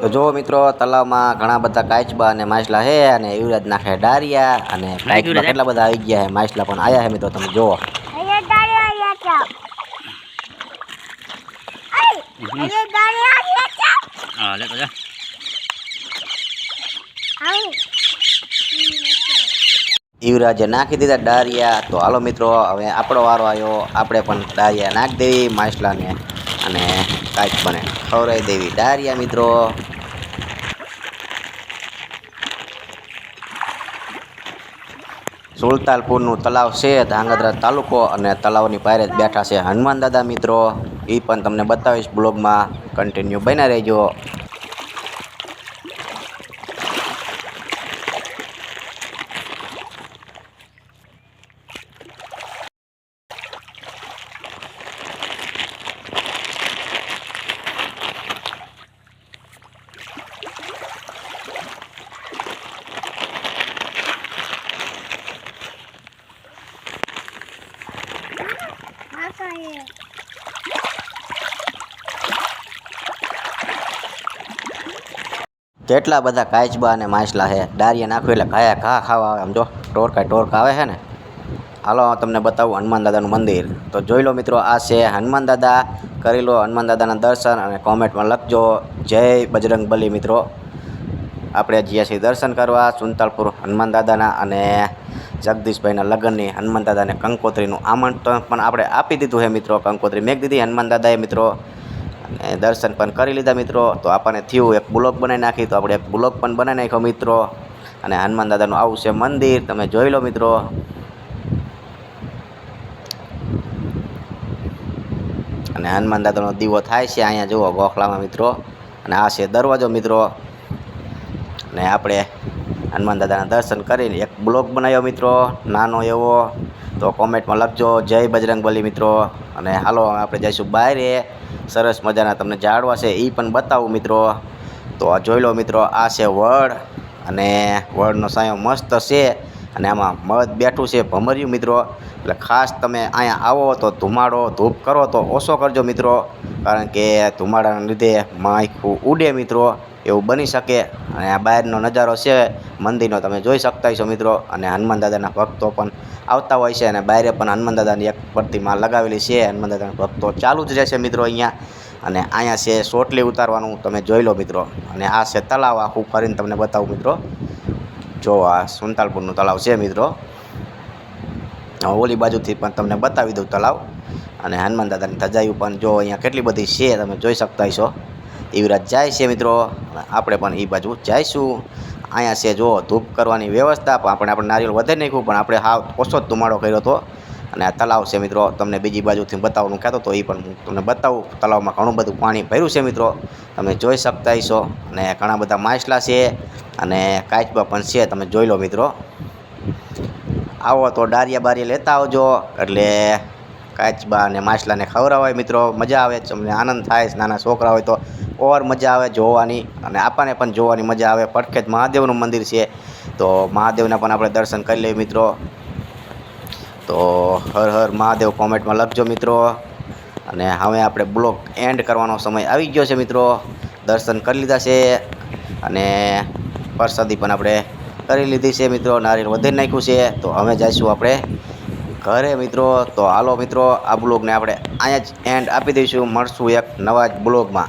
તો જો મિત્રો તલાવમાં ઘણા બધા કાચબા અને માછલા છે અને યુવરાજ નાખે ડારિયા અને કાચબા કેટલા બધા આવી ગયા છે, માછલા પણ આયા છે મિત્રો, તમે જુઓ. યુવરાજે નાખી દીધા ડારિયા. તો હાલો મિત્રો, હવે આપણો વારો આવ્યો, આપણે પણ ડારિયા નાખી દેવી માછલાને અને કાચબાને ખવડાવી દેવી ડારિયા મિત્રો. સુલતાનપુરનું તલાવ છે, ધાંગધ્રા તાલુકો, અને તલાવની પાયરે જ બેઠા છે હનુમાન દાદા મિત્રો. એ પણ તમને બતાવીશ બ્લોગમાં, કન્ટિન્યુ બન્યા રહેજો. કેટલા બધા કાચબા અને માછલા છે, ડારિયા નાખ્યું એટલે ઘાયા ઘા ખાવા આવે. આમ જો ટોરકા આવે છે ને. હાલો તમને બતાવું હનુમાન દાદાનું મંદિર. તો જોઈ લો મિત્રો, આ છે હનુમાન દાદા. કરી લો હનુમાન દાદાના દર્શન અને કોમેન્ટમાં લખજો જય બજરંગબલી મિત્રો. આપણે જ્યાં છીએ દર્શન કરવા સુલતાનપુર હનુમાન દાદાના, અને જગદીશભાઈના લગ્નની હનુમાન દાદાને કંકોત્રીનું આમંત્રણ પણ આપણે આપી દીધું છે મિત્રો. કંકોત્રી મેક દીધી હનુમાન દાદાએ મિત્રો, અને દર્શન પણ કરી લીધા મિત્રો. તો આપણને થયું એક બ્લોગ બનાવી નાખી, તો આપણે એક બ્લોગ પણ બનાવી નાખ્યો મિત્રો. અને હનુમાન દાદાનું આવું છે મંદિર, તમે જોઈ લો મિત્રો. અને હનુમાન દાદાનો દીવો થાય છે અહીંયા જુઓ ગોખલામાં મિત્રો. અને આ છે દરવાજો મિત્રો. અને આપણે હનુમાન દાદાના દર્શન કરીને એક બ્લોગ બનાવ્યો મિત્રો, નાનો એવો. તો કોમેન્ટમાં લખજો જય બજરંગબલી મિત્રો. અને હાલો આપણે જઈશું બહાર, સરસ મજાના તમને ઝાડવા છે એ પણ બતાવું મિત્રો. તો આ જોઈ લો મિત્રો, આ છે વડ, અને વડનો સાયો મસ્ત છે, અને આમાં મધ બેઠું છે ભમર્યું મિત્રો. એટલે ખાસ તમે અહીંયા આવો તો ધુમાડો ધૂપ કરો તો ઓછો કરજો મિત્રો, કારણ કે ધુમાડાના લીધે માખું ઉડે મિત્રો, એવું બની શકે. અને આ બહારનો નજારો છે મંદિરનો, તમે જોઈ શકતા છો મિત્રો. અને હનુમાન દાદાના ભક્તો પણ આવતા હોય છે, અને બહારે પણ હનુમાન દાદાની એક પ્રતિમા લગાવેલી છે. હનુમાન દાદાના ભક્તો ચાલુ જ રહેશે મિત્રો અહીંયા. અને અહીંયા છે ચોટલી ઉતારવાનું, તમે જોઈ લો મિત્રો. અને આ છે તલાવ, આખું ફરીને તમને બતાવું મિત્રો. જો આ સુલતાનપુરનું તલાવ છે મિત્રો. ઓલી બાજુથી પણ તમને બતાવી દઉં તલાવ. અને હનુમાન દાદાની ધજાયું પણ જો અહીંયા કેટલી બધી છે, તમે જોઈ શકતા છો. યુવરાજ જાય છે મિત્રો, આપણે પણ એ બાજુ જઈશું. અહીંયા છે જો ધૂપ કરવાની વ્યવસ્થા, આપણે નારિયેળ વધારી નાખ્યું, પણ આપણે હાવ ઓછો જ ધુમાડો કર્યો હતો. અને આ તલાવ છે મિત્રો, તમને બીજી બાજુથી બતાવવાનું કહેતો તો એ પણ હું તમને બતાવું. તલાવમાં ઘણું બધું પાણી ભર્યું છે મિત્રો, તમે જોઈ શકતા છો. અને ઘણા બધા માછલા છે, અને કાચબા પણ છે, તમે જોઈ લો મિત્રો. આવો તો ડારિયા બારિયા લેતા આવજો, એટલે કાચબા અને માછલાને ખવડાવાય મિત્રો, મજા આવે, તમને આનંદ થાય. નાના છોકરા હોય તો ઓર મજા આવે જોવાની, અને આપણને પણ જોવાની મજા આવે. પડખે જ મહાદેવનું મંદિર છે, તો મહાદેવના પણ આપણે દર્શન કરી લઈએ મિત્રો. તો હર હર મહાદેવ કોમેન્ટમાં લખજો મિત્રો. અને હવે આપણે બ્લોગ એન્ડ કરવાનો સમય આવી ગયો છે મિત્રો. દર્શન કરી લીધા છે, અને પ્રસાદી પણ આપણે કરી લીધી છે મિત્રો, નારિયેળ વધારી નાખ્યું છે. તો હવે જઈશું આપણે ઘરે મિત્રો. તો હાલો મિત્રો, આ બ્લોગને આપણે અહીંયા જ એન્ડ આપી દઈશું. મળશું એક નવા જ બ્લોગમાં.